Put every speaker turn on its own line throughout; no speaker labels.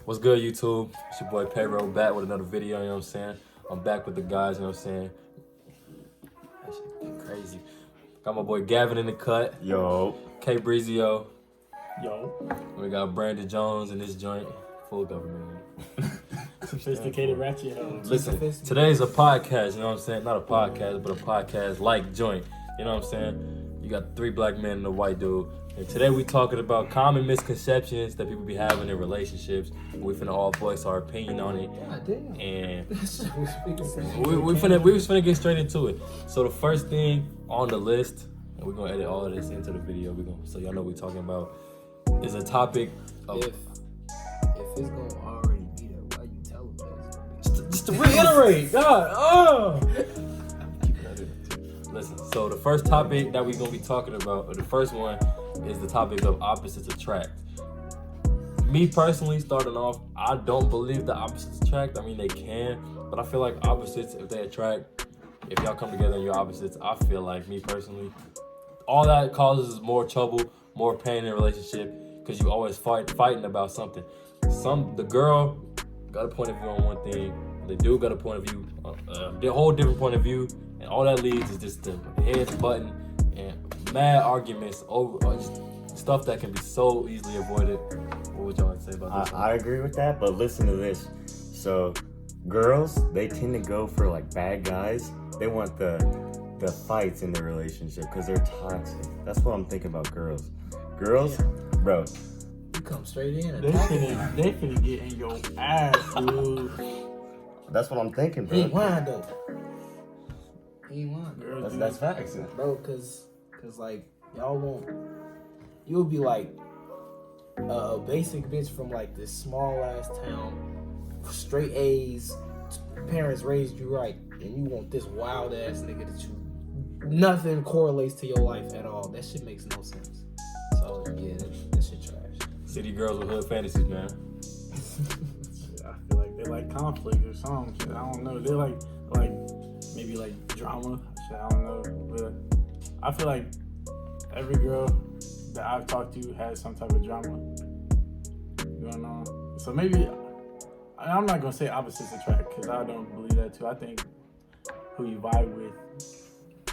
What's good, YouTube? It's your boy Payroll back with another video, you know what I'm saying? I'm back with the guys, you know what I'm saying? That shit getting crazy. Got my boy Gavin in the cut.
Yo.
K Breezio.
Yo.
We got Brandon Jones in this joint. Full government.
Sophisticated ratchet hoes.
Listen, today's a podcast, you know what I'm saying? Not a podcast, but a podcast like joint. You know what I'm saying? You got 3 black men and a white dude. And today we talking about common misconceptions that people be having in relationships. We finna all voice our opinion on it.
God damn.
And we was finna get straight into it. So the first thing on the list, and we're gonna edit all of this into the video, so y'all know what we're talking about, is a topic of...
If it's gonna already be there, why you tell them this?
Just to reiterate, God, Listen, so the first topic that we're gonna be talking about, or the first one, is the topic of opposites attract. Me personally, starting off, I don't believe the opposites attract. I mean, they can, but I feel like opposites, if they attract, if y'all come together and you're opposites, I feel like, me personally, all that causes is more trouble, more pain in a relationship, because you always fighting about something. The girl got a point of view on one thing, the dude got a point of view, a whole different point of view, and all that leads is just the heads button and mad arguments over just stuff that can be so easily avoided. What would y'all like to say about this?
I agree with that, but listen to this. So, girls, they tend to go for like bad guys. They want the fights in their relationship because they're toxic. That's what I'm thinking about girls. Girls, bro.
You come straight in.
They finna get in your ass, dude.
That's what I'm thinking, bro.
He ain't lying though. He ain't lying.
Girls,
That's facts.
Bro, cause like y'all won't. You'll be like a basic bitch from like this small ass town, straight A's, parents raised you right, and you want this wild ass nigga that you nothing correlates to your life at all. That shit makes no sense. So yeah, that shit trash.
City girls with hood fantasies, man.
I feel like they like conflict or something. I don't know. They like maybe like drama. Shit, I don't know. But I feel like every girl that I've talked to has some type of drama going on. So maybe I'm not gonna say opposites attract because I don't believe that too. I think who you vibe with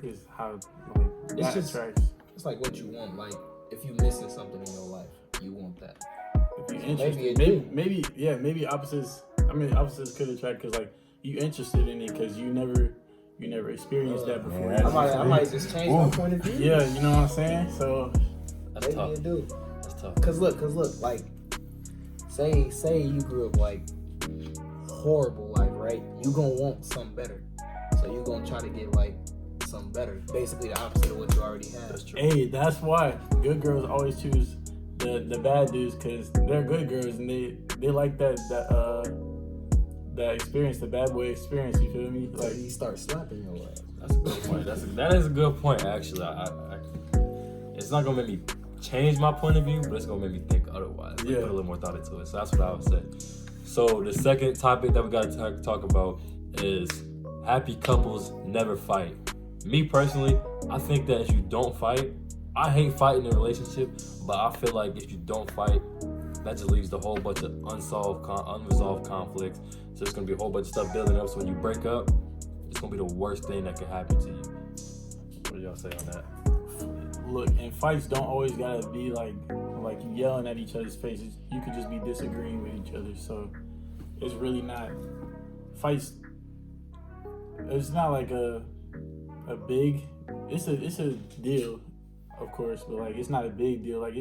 is how like that attracts.
It's like what you want. Like if you missing something in your life, you want that.
If you're interested, maybe opposites. I mean, opposites could attract because like you interested in it because you never experienced that before.
Yeah,
I might just change my point of view.
Yeah, you know what I'm saying. So
That's
Maybe
tough.
you do.
That's tough.
Cause look, like, say you grew up like horrible life, right? You gonna want something better, so you gonna try to get like something better. Basically, the opposite of what you already have.
That's true.
hey, that's why good girls always choose the bad dudes because they're good girls and they like that experience, the bad boy experience. You feel me?
So
Like
you start slapping your ass.
That's a good point. That is a good point, actually. It's not gonna make me change my point of view, but it's gonna make me think otherwise. Like,
Yeah.
put a little more thought into it. So that's what I would say. So the second topic that we gotta talk about is happy couples never fight. Me personally, I think that if you don't fight, I hate fighting in a relationship, but I feel like if you don't fight, that just leaves a whole bunch of unresolved conflicts. So it's gonna be a whole bunch of stuff building up. So when you break up, it's gonna be the worst thing that could happen to you. What do y'all say on that?
look, and fights don't always gotta be like you yelling at each other's faces. You could just be disagreeing with each other. So it's really not fights. It's not like a big. It's a deal, of course, but like it's not a big deal. Like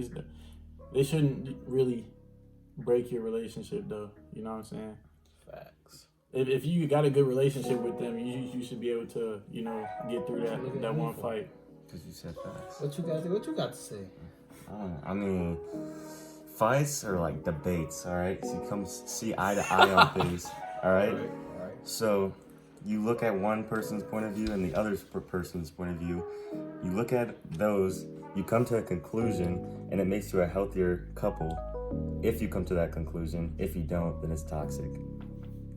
they shouldn't really break your relationship though. You know what I'm saying?
Facts.
If you got a good relationship with them, you should be able to get through that one fight.
Because you said facts.
What you got to say?
I mean, fights are like debates, all right? So you come see eye to eye on things, all right?
Right.
So you look at one person's point of view and the other person's point of view. You look at those, you come to a conclusion, and it makes you a healthier couple if you come to that conclusion. If you don't, then it's toxic.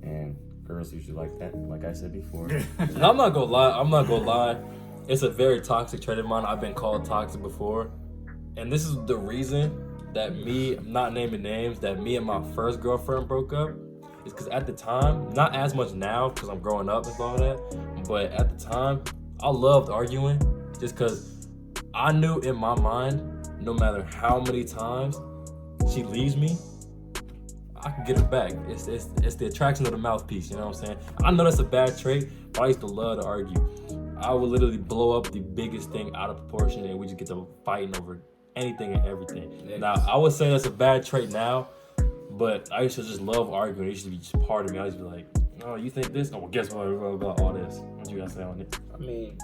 And girls usually like that, like I said before.
I'm not gonna lie. It's a very toxic trait of mine. I've been called toxic before. And this is the reason that me, I'm not naming names, that me and my first girlfriend broke up is because at the time, not as much now because I'm growing up and all that, but at the time, I loved arguing just because I knew in my mind, no matter how many times she leaves me, I can get her back. It's the attraction of the mouthpiece, you know what I'm saying? I know that's a bad trait, but I used to love to argue. I would literally blow up the biggest thing out of proportion and we just get to fighting over anything and everything.
Yes.
Now, I would say that's a bad trait now, but I used to just love arguing. It used to be just part of me. I used to be like, oh, you think this? Oh, well, guess what? About all this. What you guys say on it?
I mean,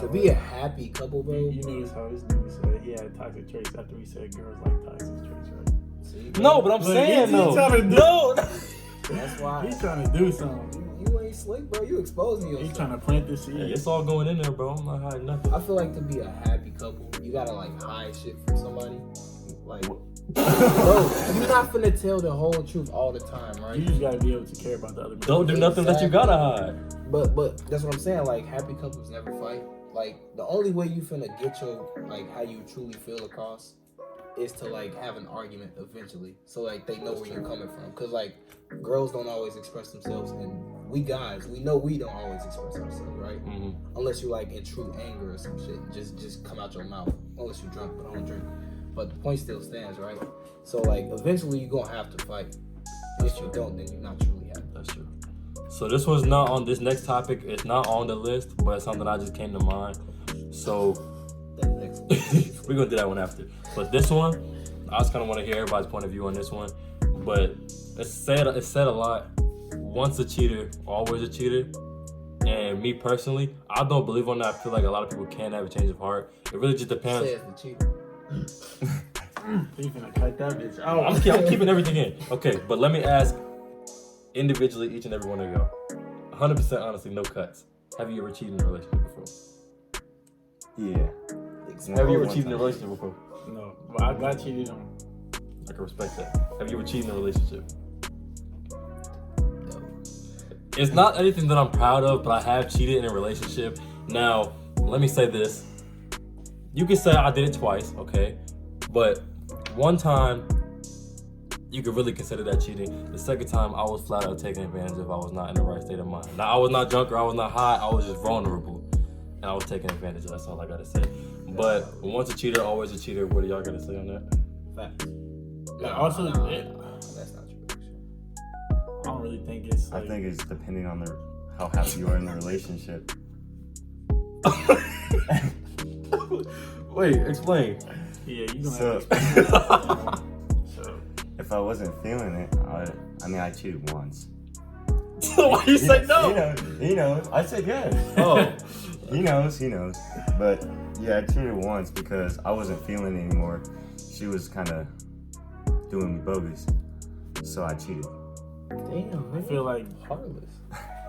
to be a happy couple, bro.
You notice how this nigga said he had toxic traits after we said girls like toxic traits, right?
See,
No, but I'm
Look,
saying
he's
though.
trying to do-
No.
that's why
He's trying to do something.
you ain't slick, bro. You exposing yourself.
He's trying to plant the seed.
Hey, it's all going in there, bro. I'm not hiding nothing.
I feel like to be a happy couple, you gotta like hide shit from somebody. Like, bro, you're not finna tell the whole truth all the time, right?
You just gotta be able to care about the other person.
Don't do nothing that you gotta hide.
But that's what I'm saying. Like, happy couples never fight. Like, the only way you finna get your like how you truly feel across is to like have an argument eventually, so like they know where you're coming from. Cause like girls don't always express themselves, and we guys, we know we don't always express ourselves, right?
Mm-hmm.
Unless you like in true anger or some shit, just come out your mouth. Unless you're drunk, but I don't drink. But the point still stands, right? So like eventually you're gonna have to fight. If you don't, then you're not truly happy.
That's true. So this one's not on this next topic. It's not on the list, but it's something I just came to mind. So
That next
we're gonna do that one after. But this one, I just kind of want to hear everybody's point of view on this one. But it's said a lot. Once a cheater, always a cheater. And me personally, I don't believe on that. I feel like a lot of people can have a change of heart. It really just depends.
says the cheater.
You finna cut that bitch
I'm
out.
keeping everything in. Okay, but let me ask individually, each and every one of y'all. 100% honestly, no cuts. Have you ever cheated in a relationship before?
Yeah.
Have you ever
One
cheated in a
time.
relationship before?
No, but I got cheated on.
I can respect that. Have you ever cheated in a relationship?
No.
It's not anything that I'm proud of, but I have cheated in a relationship. Now, let me say this. You can say I did it twice, okay? But one time, you could really consider that cheating. The second time, I was flat out taking advantage of. I was not in the right state of mind. Now, I was not drunk or I was not high. I was just vulnerable. And I was taking advantage of. That's all I gotta say. But once a cheater, always a cheater. What do y'all gotta say on that?
Facts.
But also,
That's not true.
I don't really think it's
I
like,
think it's depending on how happy you are in the relationship.
Wait, explain.
yeah, you gonna
So-
have to so
If I wasn't feeling it, I cheated once.
Why you say no?
He knows. I said yes.
Oh.
He knows. But yeah, I cheated once because I wasn't feeling it anymore. She was kind of doing me bogus. So I cheated.
Damn,
I
man.
feel like
Heartless.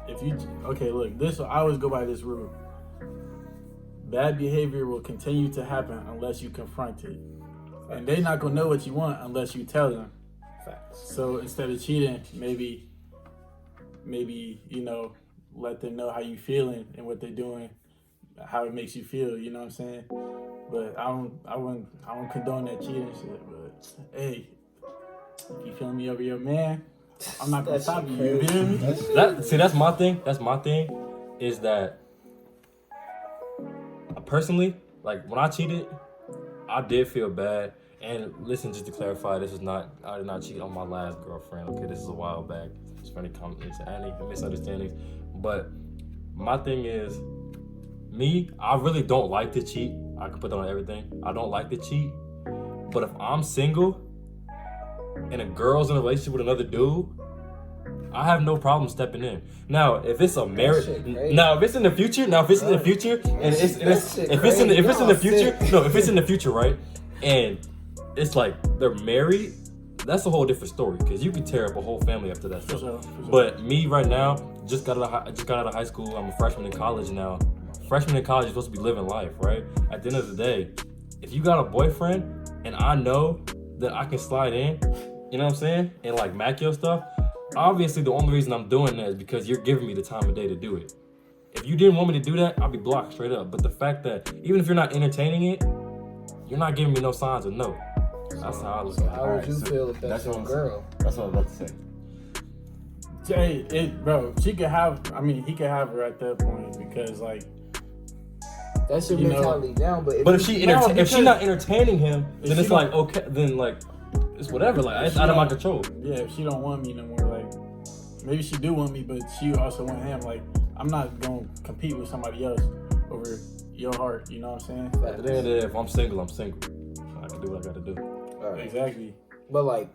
if you look, this I always go by this rule. Bad behavior will continue to happen unless you confront it, and they not gonna know what you want unless you tell them.
Facts.
So instead of cheating, maybe let them know how you feeling and what they're doing, how it makes you feel. You know what I'm saying? But I don't condone that cheating shit. But hey, if you feeling me over your man, I'm not gonna
That's
stop you. You
crazy.
feel me?
That's my thing. That's my thing. Is that personally, like when I cheated, I did feel bad. And listen, just to clarify, I did not cheat on my last girlfriend. Okay, this is a while back. It's for any comments, any misunderstandings. But my thing is, me, I really don't like to cheat. I can put that on everything. I don't like to cheat. But if I'm single and a girl's in a relationship with another dude, I have no problem stepping in. Now, if it's a marriage,
shit crazy.
if it's in the future, if it's in the future, right? And it's like they're married, that's a whole different story because you can tear up a whole family after that stuff.
sure.
But me right now, just got out of high school. I'm a freshman in college now. Freshman in college, you're supposed to be living life, right? At the end of the day, if you got a boyfriend and I know that I can slide in, you know what I'm saying, and like mac your stuff, obviously the only reason I'm doing that is because you're giving me the time of day to do it. If you didn't want me to do that, I'll be blocked straight up. But the fact that even if you're not entertaining it, you're not giving me no signs of no. That's how I look
So
at it.
how would you feel if that's your girl?
That's what I was about to say.
Bro, she could have. I mean, he could have her at that point because like.
That's your
You know,
mentality now, but
But if she if she's not entertaining him, then
If
it's
she
like okay, then like it's whatever. Like it's out of my control.
Yeah, if she don't want me no more, like maybe she do want me, but she also want him. Like I'm not gonna compete with somebody else over your heart. You know what I'm saying?
At the end of the day, if I'm single, I'm single. I can do what I gotta do.
Alright.
Exactly.
But like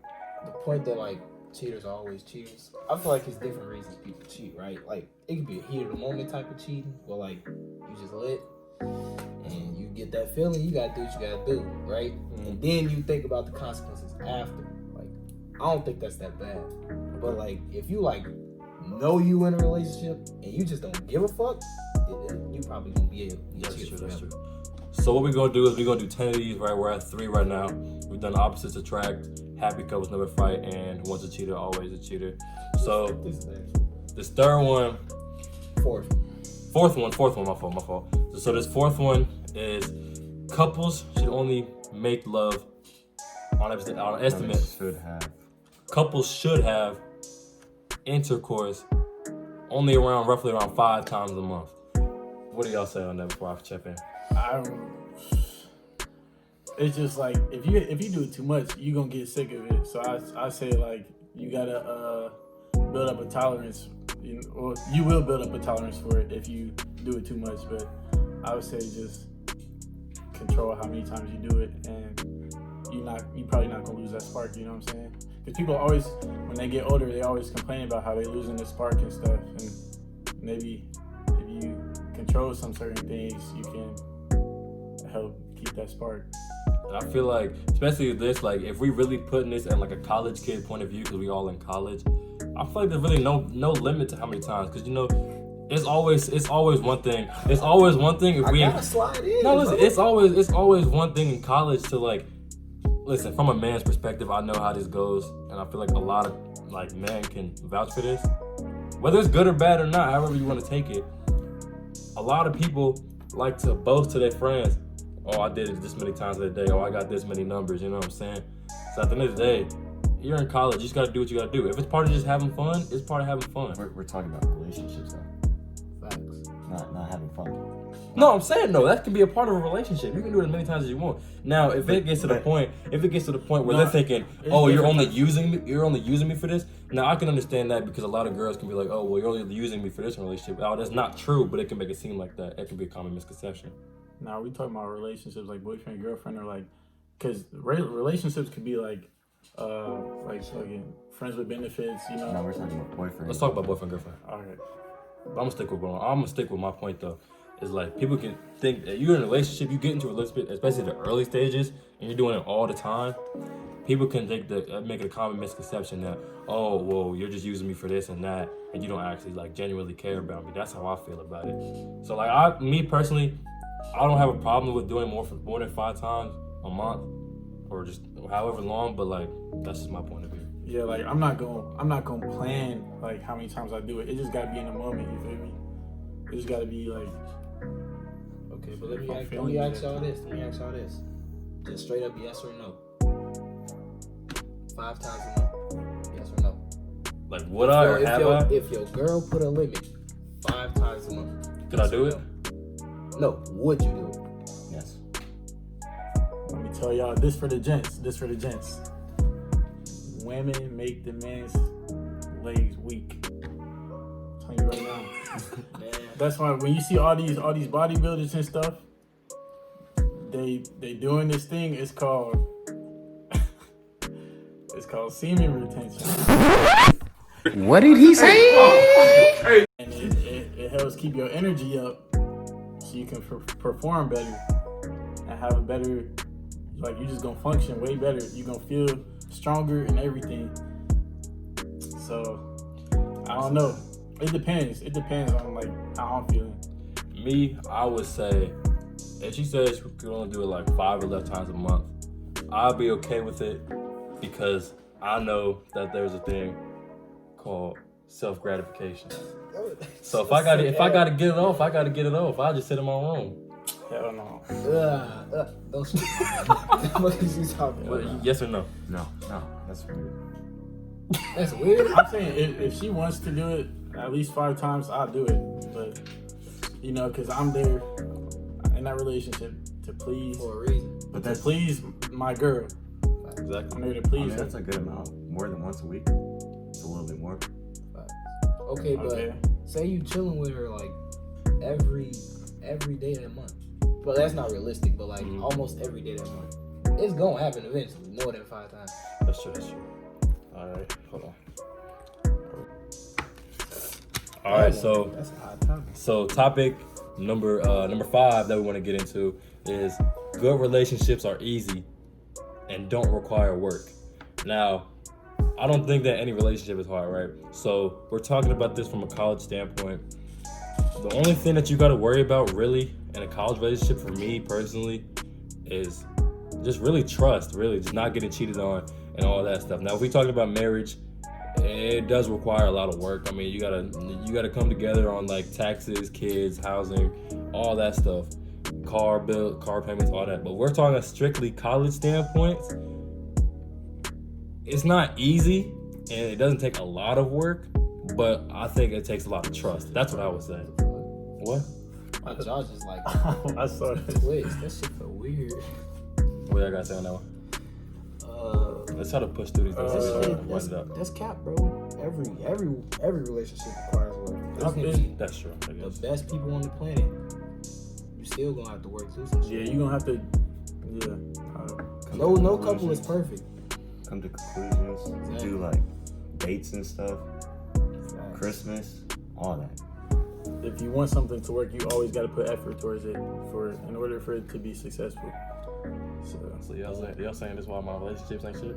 the point that like cheaters are always cheaters. I feel like it's different reasons people cheat, right? Like it could be a heat of the moment type of cheating, where like you just lit and you get that feeling, you gotta do what you gotta do, right? And then you think about the consequences after. Like I don't think that's that bad. But like if you like know you in a relationship and you just don't give a fuck, you probably gonna be able to
That's
cheat
true.
forever.
That's true. So what we're gonna do is we're gonna do 10 of these. Right, we're at 3 right now. We've done opposites attract, happy couples never fight, and who wants a cheater always a cheater. So
This is next.
this third one,
Fourth.
fourth one, my fault. So this fourth one is couples should only make love on estimate.
Should have.
Couples should have intercourse only roughly around 5 times a month. What do y'all say on that before I chip in?
It's just like if you do it too much, you gonna get sick of it. So I say like you gotta build up a tolerance, or you will build up a tolerance for it if you do it too much. But I would say just control how many times you do it, and you probably not gonna lose that spark. You know what I'm saying? Because people always, when they get older, they always complain about how they losing the spark and stuff. And maybe if you control some certain things, you can help keep that spark.
I feel like, especially this, like if we really putting this in like a college kid point of view, because we all in college, I feel like there's really no limit to how many times, because it's always one thing. It's always one thing if we
I gotta slide in.
no, listen,
bro.
it's always one thing in college to like listen from a man's perspective. I know how this goes, and I feel like a lot of like men can vouch for this, whether it's good or bad or not, however you want to take it. A lot of people like to boast to their friends. Oh, I did it this many times a day. Oh, I got this many numbers. You know what I'm saying? So at the end of the day, you're in college. You just gotta do what you gotta do. If it's part of just having fun, it's part of having fun.
We're talking about relationships though.
Facts.
Not having fun.
No, I'm saying no. That can be a part of a relationship. You can do it as many times as you want. Now, if it gets to the point where they're thinking, "Oh, you're only using me for this," now I can understand that, because a lot of girls can be like, "Oh, well, you're only using me for this relationship." Oh, that's not true, but it can make it seem like that. It can be a common misconception.
Now we talking about relationships like boyfriend, girlfriend, or like, because relationships could be like fucking friends with benefits.
No, we're talking about boyfriend.
Let's talk about boyfriend, girlfriend.
All right.
I'm gonna stick with my point though. Is like people can think that you're in a relationship, you get into a relationship, especially the early stages, and you're doing it all the time. People can make it a common misconception that, oh, well, you're just using me for this and that, and you don't actually like genuinely care about me. That's how I feel about it. So like me personally, I don't have a problem with doing more than 5 times a month, or just however long. But like that's just my point of view.
Yeah, like I'm not gonna plan like how many times I do it. It just gotta be in the moment. You feel me? It just gotta be like.
Okay, but let me ask y'all this. Just straight up yes or no. 5 times a month. Yes or no?
Like would I or have I?
If your girl put a limit 5 times a month.
Could I do it?
No. Would you do it?
Yes.
Let me tell y'all this for the gents. Women make the man's legs weak. I'm telling you right now. That's why when you see all these bodybuilders and stuff, they doing this thing. It's called semen retention.
What did he say?
And it helps keep your energy up, so you can perform better and have a better, like you just gonna function way better. You gonna feel stronger and everything. So I don't know. It depends. It depends on like how I'm feeling.
Me, I would say, if she says we could only do it like 5 or less times a month, I'll be okay with it, because I know that there's a thing called self-gratification. So if I gotta get it off, I gotta get it off. I just sit in my room.
Hell no.
Don't shoot. What is you talking about?
Yes or no?
No, that's weird.
That's weird.
I'm saying if she wants to do it at least 5 times, I'll do it. But you know, because I'm there in that relationship to please,
For a reason.
But
to
that's
please my girl.
Exactly.
I'm there to
I
please
mean,
her.
that's a good amount. More than once a week. It's a little bit more.
Okay, but
Okay.
say you chilling with her like every day that month. Well, that's not realistic, but like almost every day that month. It's gonna happen eventually, more than 5 times.
That's true. All right, hold on. All right, so
That's a hot topic.
So topic number 5 that we want to get into is good relationships are easy and don't require work. Now, I don't think that any relationship is hard, right? So we're talking about this from a college standpoint. The only thing that you got to worry about really in a college relationship for me personally is just really trust, really just not getting cheated on and all that stuff. Now, if we're talking about marriage, it does require a lot of work. I mean, you gotta come together on like taxes, kids, housing, all that stuff, car bill, car payments, all that. But we're talking a strictly college standpoint. It's not easy, and it doesn't take a lot of work, but I think it takes a lot of trust. That's what I would say. What?
My jaw just like
I saw this.
twist. That shit felt weird.
What y'all gotta say on that one? Let's try to push through these things so we don't wind it up.
That's cap, bro. Every relationship requires work. Y'all can be
That's true, I
the
guess.
best people on the planet. You still gonna have to work through some
Yeah,
shit.
you gonna have to. Yeah.
Come
No
to
couple is
conclusions.
perfect.
Come to conclusions.
Exactly.
Do like dates and stuff. Christmas, all that.
If you want something to work, you always got to put effort towards it in order for it to be successful.
So y'all saying this why my relationships ain't shit?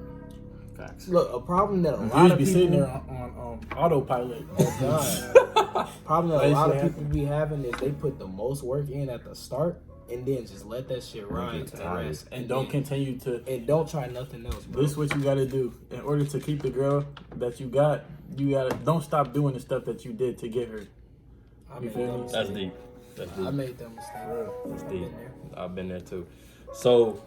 Facts.
Look, a problem that a
You
lot
just
of
be
people
sitting there on autopilot.
Oh God. Problem that a lot of people be having is they put the most work in at the start and then just let that shit ride
get
to the
tired.
rest.
And don't continue to.
And don't try nothing else, bro.
This is what you got to do in order to keep the girl that you got. You gotta don't stop doing the stuff that you did to get her.
I
You
made
feel
that
me?
mistake.
That's deep. That's deep.
I made that mistake.
That's
I've
deep.
been there.
I've been there too. So,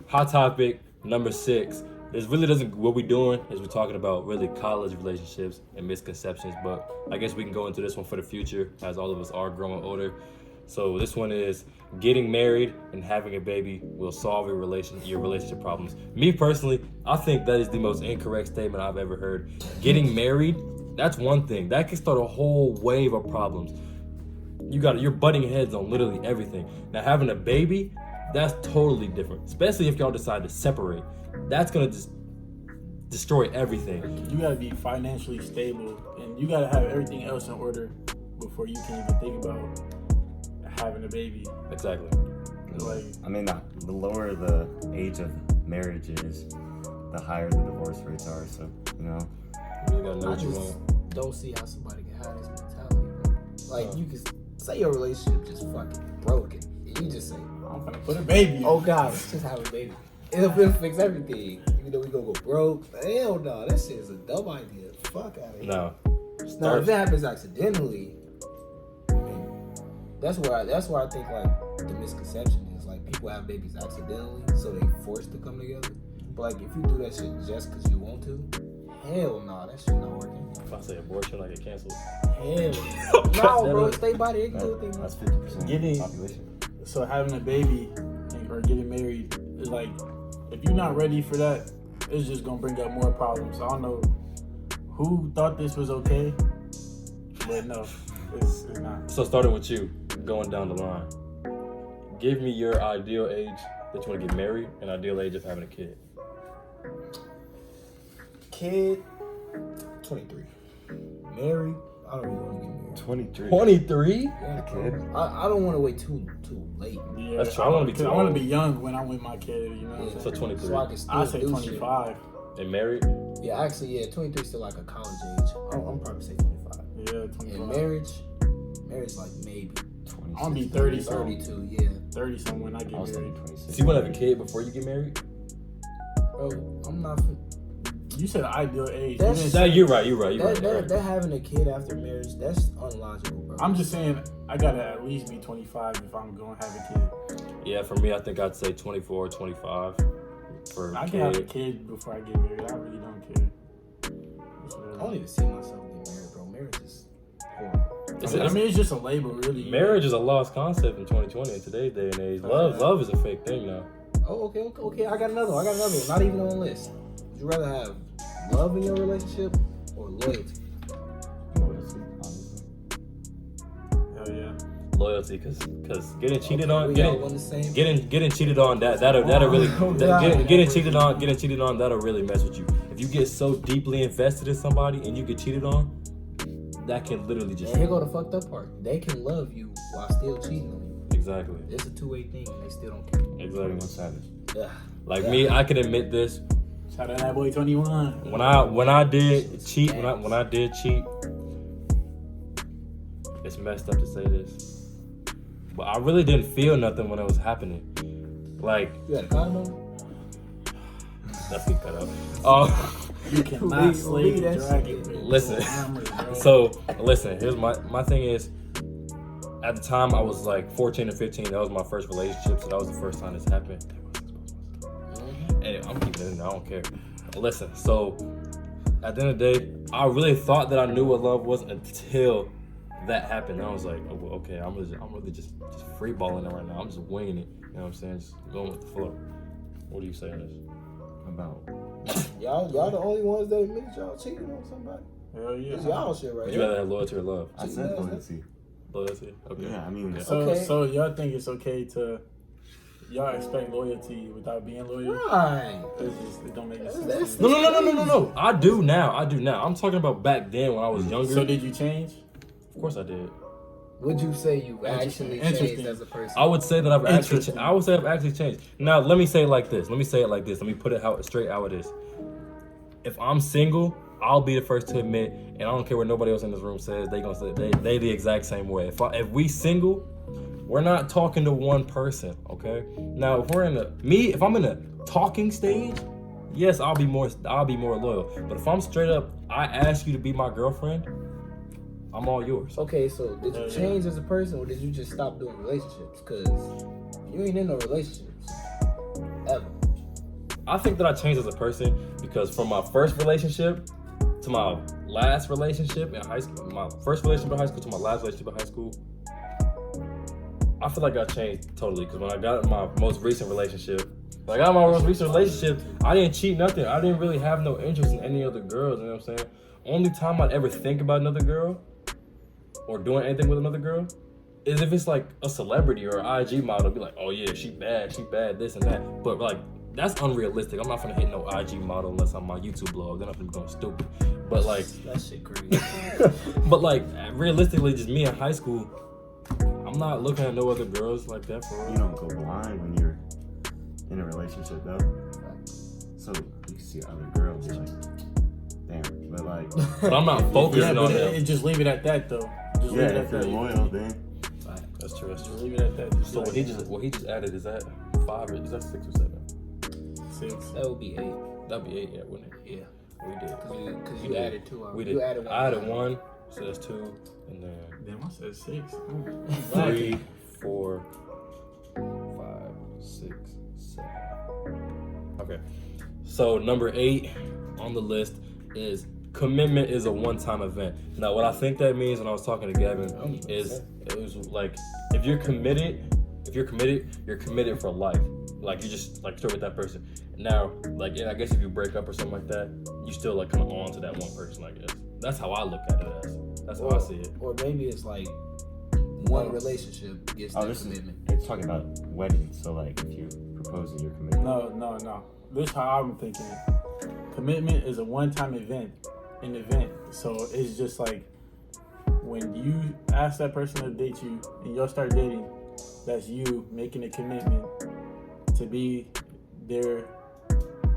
hot topic number 6. This really doesn't. What we're doing is we're talking about really college relationships and misconceptions. But I guess we can go into this one for the future, as all of us are growing older. So this one is getting married and having a baby will solve your relationship problems. Me personally, I think that is the most incorrect statement I've ever heard. Getting married, that's one thing. That can start a whole wave of problems. You're butting heads on literally everything. Now having a baby, that's totally different. Especially if y'all decide to separate. That's gonna just destroy everything.
You gotta be financially stable, and you gotta have everything else in order before you can even think about having a baby.
Exactly.
Like,
I mean, the lower the age of marriage is, the higher the divorce rates are. So, you know.
You really gotta know
I
what you
just
want.
don't see how somebody can have this mentality, bro. Like, you can say your relationship just fucking broken. And you just say,
I'm gonna put a baby.
oh God, let's just have a baby. It'll fix everything. Even though we gonna go broke. Hell no, that shit is a dumb idea. Fuck out of here.
No.
Now, if it happens accidentally, that's where I think like the misconception is like people have babies accidentally, so they forced to come together. But like if you do that shit just because you want to, hell no, that shit not working.
If I say abortion, like it canceled.
Hell no, bro, stay by there. They can do what they
That's
want.
50% of
Getting-
the population.
So having a baby or getting married is like, if you're not ready for that, it's just gonna bring up more problems. I don't know who thought this was okay, but no, it's not.
So starting with you, going down the line. Give me your ideal age that you want to get married and ideal age of having a kid.
Kid, 23. Married, I don't really want to get married.
23.
23?
Yeah,
kid?
I don't want to wait too late.
Yeah,
That's true. I wanna be too
I want to
old.
be young when I'm with my kid. You know,
So 23.
So I can still
I say
do
25.
And married?
Shit. Yeah, actually, yeah, 23 is still like a college age. I'm probably say 25.
Yeah, 25.
And marriage like maybe
26.
I'm gonna be 30 something.
32. Yeah,
30 something when I get
I was
married.
thinking 26.
So you want to have a kid before you get married?
bro, I'm not.
You said ideal age.
That's-
You're right. You're right.
That having a kid after marriage, that's unlogical, bro.
I'm just saying I gotta at least be 25 if I'm gonna have a kid.
Yeah, for me, I think I'd say 24 or 25 for
I
a
can have a
kid.
kid before I get married. I really don't care.
I don't even see myself getting married, bro. Marriage is horrible.
It's just a label, really.
Marriage is a lost concept in 2020 in today's day and age. Love is a fake thing now.
Oh, okay. I got another one. Not even on the list. Would you rather have love in your relationship or loyalty?
Hell yeah.
Loyalty, because getting cheated on,
We all want the same.
getting cheated on, that'll really getting cheated on, that'll really mess with you. If you get so deeply invested in somebody and you get cheated on, that can literally just.
And here go the fucked up part. They can love you while still cheating on you.
Exactly.
It's a two-way thing, and they still don't care.
Exactly.
Savage.
Like me, I can admit this.
Shout out that boy 21.
When I did cheat, when I did cheat, it's messed up to say this, but I really didn't feel nothing when it was happening. Like,
You had a condom on?
that's get cut out.
You cannot slay the dragon.
Listen.
Hammer, bro.
So listen, here's my thing is, at the time I was like 14 or 15. That was my first relationship, so that was the first time this happened. Anyway, I'm keeping it in. I don't care. Listen, so at the end of the day, I really thought that I knew what love was until that happened. I was like, oh, well, okay, I'm really just free balling it right now. I'm just winging it. You know what I'm saying? Just going with the flow. What do you say on this?
About
Y'all the only ones that admit y'all cheating on somebody.
Hell yeah.
It's y'all shit right
Would you rather have loyalty or love?
I said loyalty.
Loyalty. Okay.
Yeah, I mean,
So y'all think it's okay to y'all expect loyalty without being loyal?
Right.
It don't make sense.
That's-
No. I do now. I'm talking about back then when I was younger.
So did you change?
Of course I did.
Would you say you actually changed as a person?
I would say that I've actually changed. Now let me say it like this. Let me put it straight how it is. If I'm single, I'll be the first to admit, and I don't care what nobody else in this room says. They gonna say they the exact same way. If we single, we're not talking to one person, okay? Now if I'm in a talking stage, yes, I'll be more loyal. But if I'm straight up, I ask you to be my girlfriend, I'm all yours.
Okay, so did you change as a person, or did you just stop doing relationships? Because you ain't in no relationships ever.
I think that I changed as a person because from my first relationship to my last relationship in high school, my first relationship in high school to my last relationship in high school, I feel like I changed totally. Because when I got my most recent relationship, I didn't cheat nothing. I didn't really have no interest in any other girls. You know what I'm saying? Only time I'd ever think about another girl or doing anything with another girl is if it's like a celebrity or an IG model. Be like, oh yeah, she bad, this and that. But like, that's unrealistic. I'm not gonna hit no IG model unless I'm on my YouTube blog. Then I'm gonna go stupid. But like,
That shit crazy.
but like, realistically, just me in high school, I'm not looking at no other girls like that for real.
you don't go blind when you're in a relationship, though. So you can see other girls, you're like, damn. But like,
But I'm not focusing on them.
Just leave it at that though. Just leave it
yeah,
at
if you're
that.
loyal, then
That's true.
Just leave it at that. Just
So
be
what he just added, is that 5 or is that 6 or 7?
6.
That would be 8.
That'd be 8, yeah, wouldn't it?
Yeah.
We did.
Because
We
you
did.
added 2.
We did.
You added 1.
I added 1, so that's 2, and then
Damn, I said 6.
3, 4, 5, 6, 7. Okay. So number 8 on the list is commitment is a one-time event. Now, what I think that means when I was talking to Gavin is it was like if you're committed, you're committed for life. Like you're just like still with that person. Now, like, and I guess if you break up or something like that, you still like kind of on to that one person. I guess that's how I look at it as. That's how I see it.
Or maybe it's like one relationship gets that commitment.
It's talking about weddings. So like, if you propose and you're committed.
No. This is how I'm thinking it. Commitment is a one-time event. So it's just like when you ask that person to date you and y'all start dating, that's you making a commitment to be their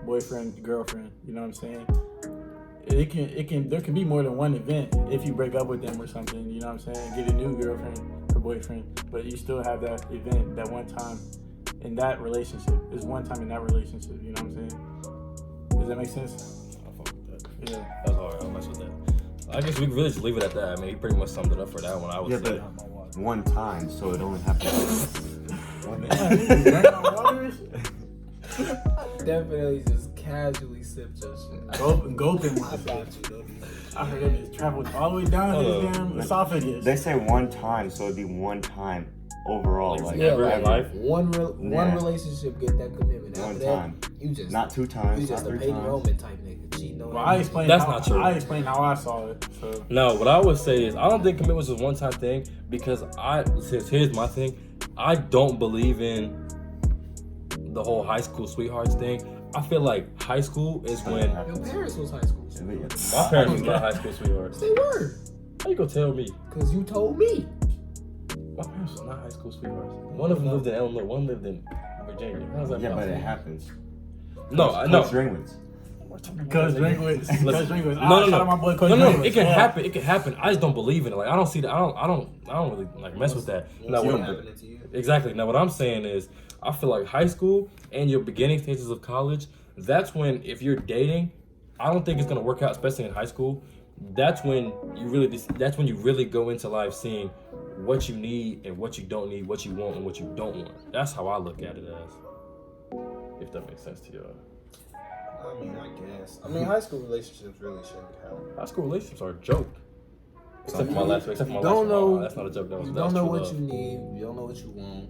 boyfriend, girlfriend. You know what I'm saying? There can be more than one event if you break up with them or something. You know what I'm saying? Get a new girlfriend or boyfriend, but you still have that event, that one time in that relationship. It's one time in that relationship. You know what I'm saying? Does that make sense? Yeah.
That was hard. I don't mess with that. I guess we can really just leave it at that. I mean, he pretty much summed it up for that one. I would
Yeah,
say.
but one time, so it only happens.
Definitely just casually sipped your shit.
Gulping my
I
shit.
got you though.
I heard it traveled all the way down his damn esophagus.
They say one time, so it'd be one time overall. Like
Yeah,
ever
like
in
life.
One
Yeah.
relationship get that commitment.
One
After
time.
that, you just
Not 2 times,
you just
not
a
3
Peyton
times.
Roman type nigga. Cheating on
Well, I explained
That's
how,
not true.
I explained how I saw it. So
No, what I would say is I don't think commitment was a one-time thing because here's my thing. I don't believe in the whole high school sweethearts thing. I feel like high school is when
your parents was high school.
my parents was not high school sweethearts.
They were.
How you gonna tell me?
Cause you told me.
My parents was not high school sweethearts. One of them lived in Illinois, one lived in Virginia. How's that
Yeah, but
possible?
it happens.
No, I know.
Coach Ringwoods.
Coach Drinkwitz. Coach Drinkwitz.
No,
Shout out my boy Coach
no,
Drinkwitz.
it can
Yeah.
happen. It can happen. I just don't believe in it. Like I don't see that. I don't really like mess with that. Now,
What's
what
happening to you?
exactly. Now, what I'm saying is, I feel like high school and your beginning stages of college. That's when, if you're dating, I don't think it's gonna work out, especially in high school. That's when you really go into life seeing what you need and what you don't need, what you want and what you don't want. That's how I look at it as. If that makes sense to you.
I mean, I guess. I mean, high school relationships really shouldn't count.
High school relationships are a joke. Except for my last. Except for my
You don't
last
know-
one. That's not a joke. That was.
You
that was
don't know
true
what
love.
you need. You don't know what you want.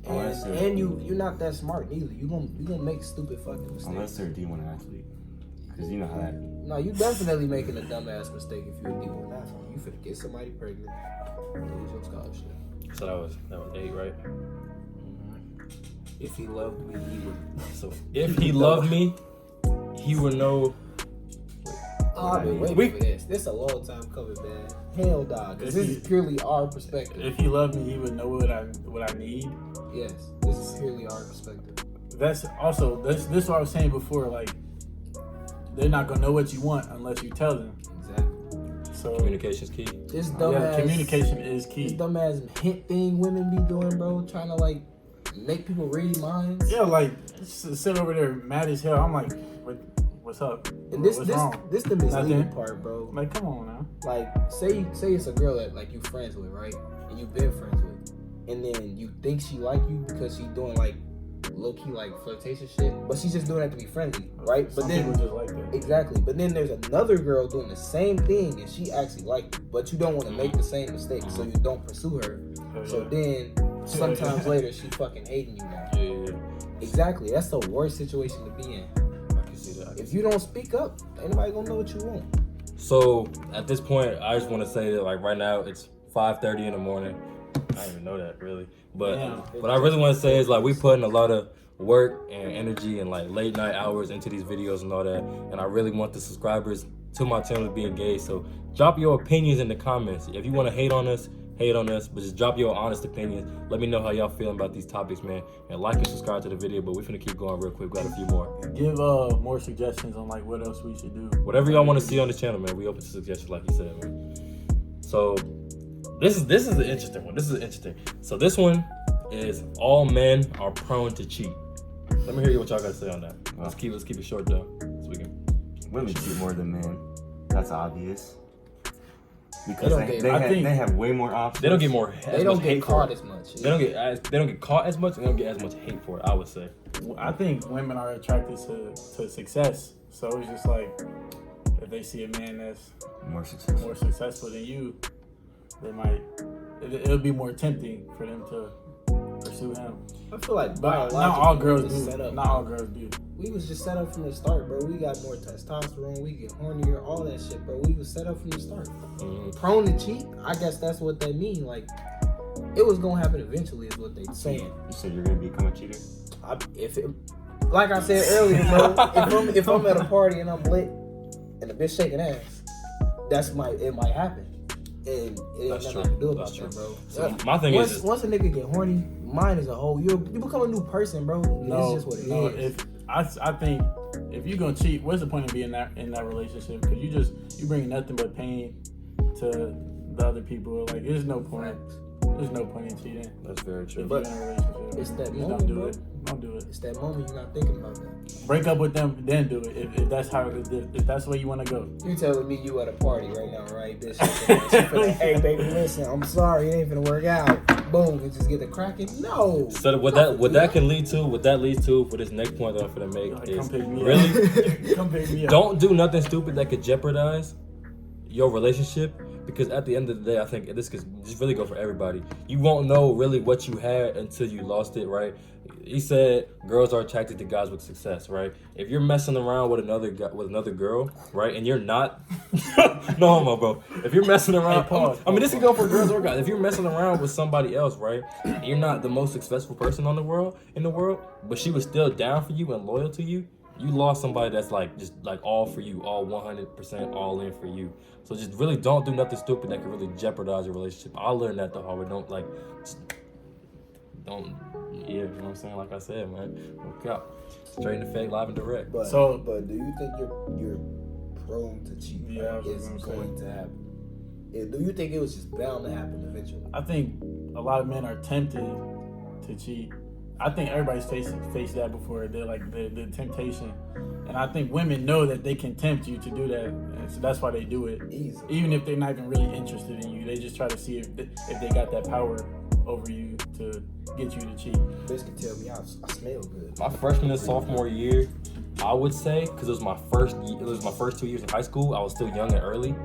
Unless
And,
they're-
and you're not that smart neither. You gonna make stupid fucking mistakes.
Unless they're a D1 athlete. Because you know how that.
No, you definitely making a dumbass mistake if you're a D1 athlete. You finna get somebody pregnant, lose your scholarship.
So that was 8, right?
If he loved me, he would.
So if he loved me, he would know.
Oh, I've been waiting for this. This a long time coming, man. Hell, dog. Because this is purely our perspective.
If he loved me, he would know what I need.
Yes, this is purely our perspective.
That's also this is what I was saying before. Like they're not gonna know what you want unless you tell them.
Exactly.
So
Communication's key.
This dumbass
communication is
This
key.
dumbass hint thing women be doing, bro. Trying to like make people read minds.
Yeah, like sit over there mad as hell. I'm like, what's up?
And this
What's wrong?
the misleading
Nothing.
part, bro.
I'm like, come on now.
Like say it's a girl that like you friends with, right? And you've been friends with, and then you think she like you because she doing like low key like flirtatious shit, but she's just doing that to be friendly, right? But
Some
then
people just like that.
exactly. But then there's another girl doing the same thing, and she actually like you, but you don't want to make the same mistake, so you don't pursue her. So then sometimes later she fucking hating you now.
Yeah.
Exactly. That's the worst situation to be in.
I can see that.
If you don't speak up, ain't nobody gonna know what you want.
So at this point, I just want to say that like right now it's 5:30 in the morning. I don't even know that really, but
Yeah.
what I really want to say is like we putting a lot of work and energy and like late night hours into these videos and all that, and I really want the subscribers to my channel to be engaged. So drop your opinions in the comments. If you want to hate on us, but just drop your honest opinions. Let me know how y'all feeling about these topics, man, and like and subscribe to the video. But we're finna keep going real quick. We got a few more.
Give more suggestions on like what else we should do.
Whatever y'all want to see on the channel, man, we open to suggestions, like you said, man. So this is an interesting one. This is interesting. So this one is all men are prone to cheat. Let me hear what y'all got to say on that. Let's keep it short though, so we can.
Women cheat more than men. That's obvious. Because
They don't
they have way more options.
They don't get more.
They don't get caught as much.
They don't get caught as much, and they don't get as much hate for it. I would say.
I think women are attracted to success. So it's just like if they see a man that's
more successful.
more successful than you, they might. It'll be more tempting for them to pursue him.
I feel like
But not
biologically,
all
we
girls
was
do.
set up.
Not all girls do.
We was just set up from the start, bro. We got more testosterone. We get hornier, all that shit, bro. We was set up from the start.
Mm-hmm.
Prone to cheat. I guess that's what they mean. Like, it was gonna happen eventually, is what they saying.
You said you're gonna become a cheater?
Like I said earlier, bro. if I'm at a party and I'm lit and the bitch shaking ass, it might happen. And it ain't
That's
nothing
true.
to do about
That's
that,
true.
bro.
So my thing
once,
is,
once a nigga get horny, mine as a whole, you become a new person, bro.
No,
it's just what it
no.
is.
I think if you're gonna cheat, what's the point of being in that relationship? Because you bring nothing but pain to the other people. Like there's no point. There's no point in cheating.
that's very true.
If
But
you're in a relationship.
it's that
Just
moment,
don't do
bro.
it. Don't do it.
It's that moment you're not thinking about that.
Break up with them, then do it. If that's how, if that's the way you want to go.
You telling me you at a party right now, right? Bitch, she finna, hey baby, listen, I'm sorry, it ain't finna work out. Boom, and just get the cracking. No.
So what that leads to for this next point that I'm gonna make
Like,
is
come pick me
really
up. Come pick me up.
don't do nothing stupid that could jeopardize your relationship, because at the end of the day, I think this could just really go for everybody. You won't know really what you had until you lost it, right? He said girls are attracted to guys with success, right? If you're messing around with another girl, right, and you're not, no homo, bro. If you're messing around, this can go for girls or guys. If you're messing around with somebody else, right, and you're not the most successful person in the world, but she was still down for you and loyal to you, you lost somebody that's just all for you, all 100% all in for you. So just really don't do nothing stupid that could really jeopardize your relationship. I learned that the hard way. You know what I'm saying? Like I said, man, look out. Straight in the fake, live and direct.
But do you think you're prone to cheat?
Yeah,
It's going to happen. Do you think it was just bound to happen eventually?
I think a lot of men are tempted to cheat. I think everybody's faced that before. They're like the temptation, and I think women know that they can tempt you to do that, and so that's why they do it.
Easy.
Even if they're not even really interested in you, they just try to see if they got that power over you to get you to cheat.
Bitch can tell me I smell good.
My freshman and sophomore year, I would say, because it was my first 2 years in high school, I was still young and early.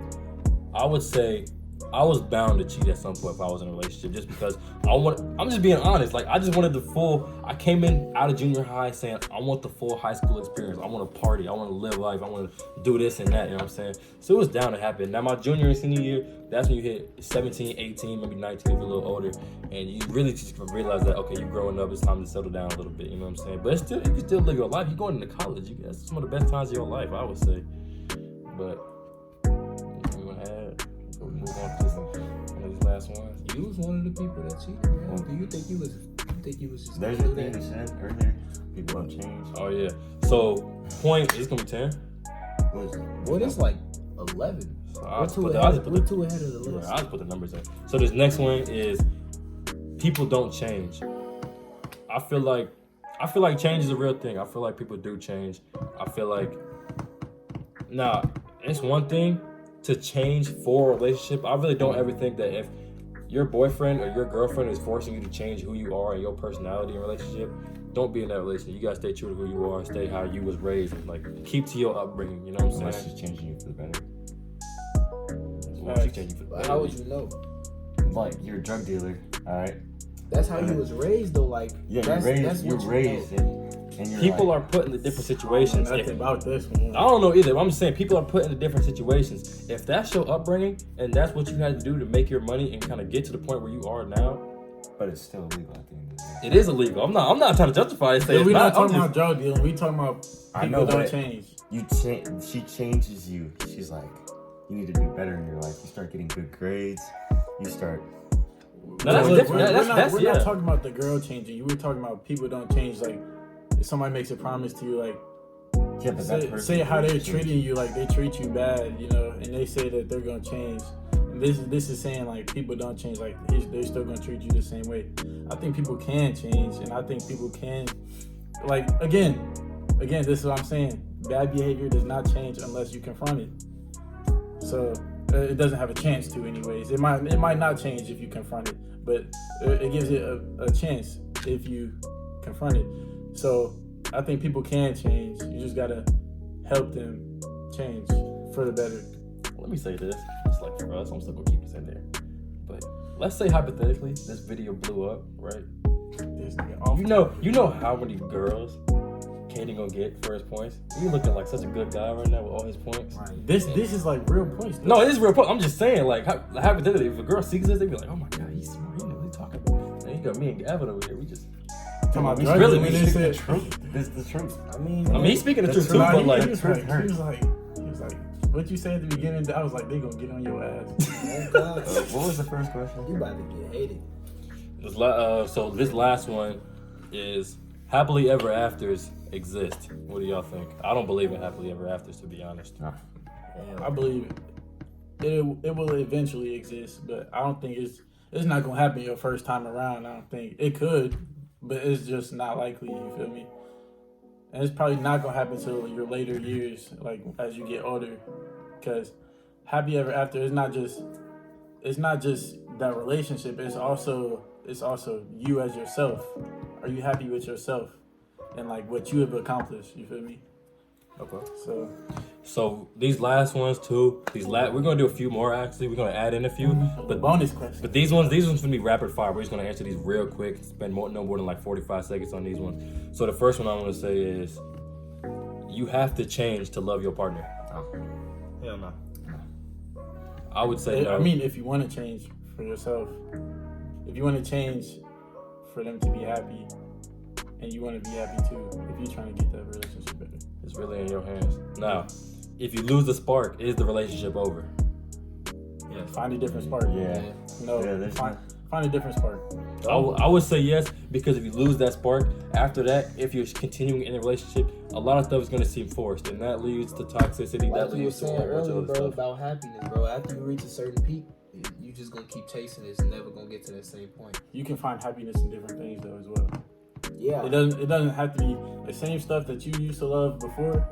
I would say I was bound to cheat at some point if I was in a relationship, just because I'm just being honest. I just wanted I came in out of junior high saying, I want the full high school experience. I want to party. I want to live life. I want to do this and that, you know what I'm saying? So it was down to happen. Now my junior and senior year, that's when you hit 17, 18, maybe 19 if you're a little older. And you really just realize that, okay, you're growing up. It's time to settle down a little bit, you know what I'm saying? But you can still live your life. You're going into college. That's some of the best times of your life, I would say. But move on to one of these last ones.
You was one of the people that cheated, man. Do you think you was just
There's a thing you said earlier. People don't change.
Oh yeah. So point is gonna be 10.
What is 11?
So
We're too ahead of the list.
Right, I'll just put the numbers in. So this next one is people don't change. I feel like change is a real thing. I feel like people do change. I feel like it's one thing to change for a relationship. I really don't ever think that if your boyfriend or your girlfriend is forcing you to change who you are and your personality in a relationship, don't be in that relationship. You gotta stay true to who you are, stay how you was raised, and keep to your upbringing, you know what I'm
Unless
saying?
she's changing you for the better.
Well, she's changing for the better.
How would you know?
You're a drug dealer, alright?
That's how you was raised though,
You're raised and you're
People are put into different situations.
Nothing about this one.
I don't know either. I'm just saying people are put into different situations. If that's your upbringing and that's what you had to do to make your money and kind of get to the point where you are now,
but it's still illegal at the end of the day.
it is illegal. I'm not trying to justify it.
We're not talking about drug dealing. We talking about people don't change.
She changes you. She's like, you need to do better in your life. You start getting good grades. You start.
No, that's different.
We're not talking about the girl changing you. We're talking about people don't change. If somebody makes a promise to you, say how they're treating you, they treat you bad, and they say that they're gonna change. And this is saying people don't change, they're still gonna treat you the same way. I think people can change, and I think people can, again, this is what I'm saying. Bad behavior does not change unless you confront it. So it doesn't have a chance to, anyways. It might not change if you confront it, but it gives it a chance if you confront it. So I think people can change. You just gotta help them change for the better.
Let me say this. It's for us, I'm still gonna keep this in there. But let's say hypothetically, this video blew up, right? You know how many girls Katie gonna get for his points? You looking like such a good guy right now with all his points.
Right. This is real points.
No, it is real points. I'm just saying, hypothetically, if a girl sees this, they be like, oh my god, he's smart. He knows what he's talking about. And you got me and Gavin over here. We just.
Really, the truth. This is the truth.
I mean, he's speaking the truth too, but
he was like, what you said at the beginning, I was like, they gonna get on your ass.
Oh God.
What was the first question?
You about to get hated.
So this last one is happily ever afters exist. What do y'all think? I don't believe in happily ever afters, to be honest.
I believe it will eventually exist, but I don't think it's not gonna happen your first time around. I don't think it could, but it's just not likely. You feel me? And it's probably not gonna happen till your later years, like as you get older, because happy ever after is not just that relationship. It's also you as yourself. Are you happy with yourself and like what you have accomplished? You feel me?
Okay.
So
these last ones too. We're gonna do a few more actually. We're gonna add in a few,
but bonus question.
But these ones gonna be rapid fire. We're just gonna answer these real quick. Spend no more than like 45 seconds on these ones. So the first one I want to say is, you have to change to love your partner.
Oh. Hell no.
I would say no.
I mean, if you want to change for yourself, if you want to change for them to be happy, and you want to be happy too, if you're trying to get that relationship better,
it's really in your hands. Now, if you lose the spark, is the relationship over?
Yeah. Find a different spark.
Yeah.
No.
Yeah,
find a different spark.
I would say yes, because if you lose that spark, after that, if you're continuing in a relationship, a lot of stuff is going to seem forced, and that leads to toxicity.
Like
that
you were
leads to a
saying
whole bunch of
earlier,
other
bro,
stuff.
about happiness, bro. After you reach a certain peak, you just gonna keep chasing it. It's never gonna get to that same point.
You can find happiness in different things though as well.
Yeah.
It doesn't have to be the same stuff that you used to love before.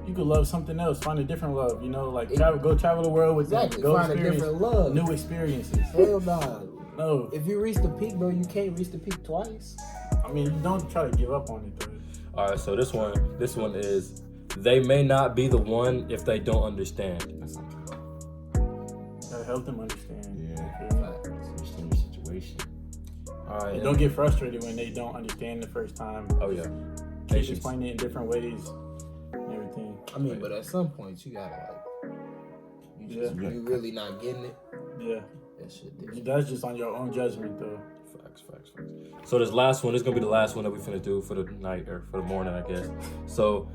You could love something else. Find a different love. You know, like go travel the world with them.
Exactly.
Go
Find a
experience
different love.
new experiences.
Hell no.
No.
If you reach the peak, bro, you can't reach the peak twice.
I mean, you don't try to give up on it though.
All right, so this one is, they may not be the one if they don't understand.
That's not true.
Gotta help them understand.
Yeah.
You feel me?
Understand the situation.
All right.
And don't get frustrated when they don't understand the first time.
Oh yeah.
Keep
Patience.
explaining it in different ways and everything.
I mean, but at some point, you gotta you really not getting it.
Yeah.
That shit different.
That's just on your own judgment though.
Facts. So this last one is gonna be the last one that we finna do for the night or for the morning, I guess. So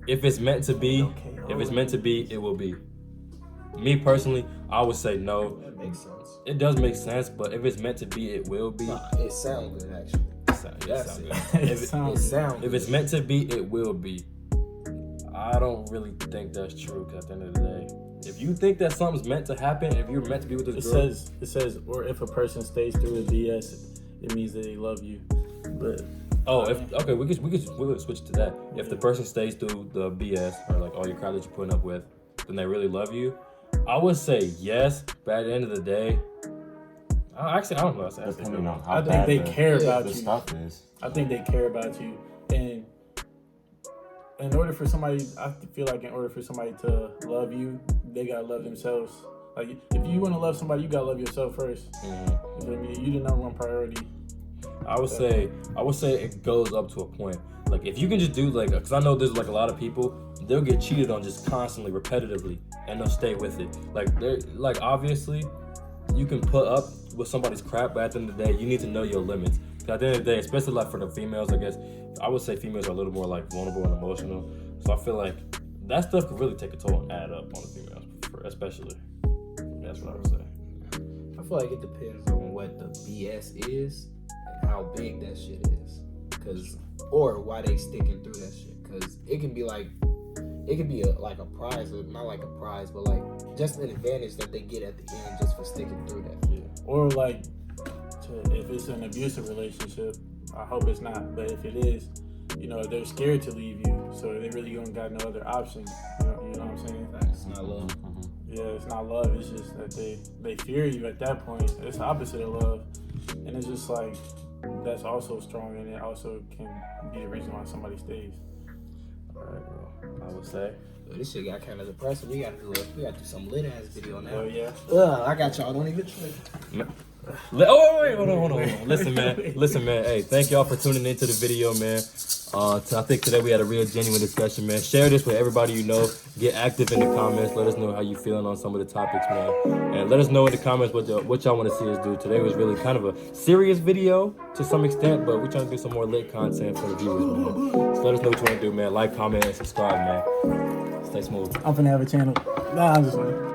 if it's meant to be, it will be. Me personally, I would say no.
That makes sense.
It does make sense, but if it's meant to be, it will be.
Nah, it sounds good actually.
It sound good.
It sounds
If it's meant to be, it will be. I don't really think that's true, because at the end of the day, if you think that something's meant to happen, if you're meant to be with this girl,
it says, or if a person stays through the BS, it means that they love you. But
we'll switch to that. If the person stays through the BS or like all your crap that you're putting up with, then they really love you. I would say yes, but at the end of the day, I don't know.
Depending on how
I think
bad
they care about
the
you.
stuff is.
I think they care about you, and in order for somebody, I feel like in order for somebody to love you, they gotta love themselves. Like if you want to love somebody, you gotta love yourself first.
Mm-hmm.
You feel me? You the number one priority.
I would say it goes up to a point. Like if you can just do like, because I know there's like a lot of people, they'll get cheated on just constantly, repetitively, and they'll stay with it. Like they're like, obviously, you can put up with somebody's crap, but at the end of the day, you need to know your limits. Because at the end of the day, especially like for the females, I guess I would say females are a little more like vulnerable and emotional. So I feel like that stuff could really take a toll and add up on the females, especially. That's what I would say.
I feel like it depends on what the BS is and how big that shit is, or why they sticking through that shit. Cause it can be like a prize, or not like a prize, but like just an advantage that they get at the end just for sticking through that.
Yeah. Or like, if it's an abusive relationship, I hope it's not. But if it is, they're scared to leave you, so they really don't got no other option. You know what I'm saying?
It's not love.
Yeah, it's not love. It's just that they fear you at that point. It's the opposite of love, and it's just like that's also strong, and it also can be the reason why somebody stays.
All right, well, I would say.
This shit got kind of depressing. We got to do some lit ass video now.
Oh yeah.
I got y'all. Don't even trip.
Wait, hold on. Listen, man. Hey, thank y'all for tuning into the video, man. I think today we had a real genuine discussion, man. Share this with everybody you know. Get active in the comments. Let us know how you feeling on some of the topics, man. And let us know in the comments what y'all want to see us do. Today was really kind of a serious video to some extent, but we're trying to do some more lit content for the viewers, man. So let us know what you want to do, man. Like, comment, and subscribe, man. Stay smooth.
I'm finna have a channel. Nah, I'm just playing.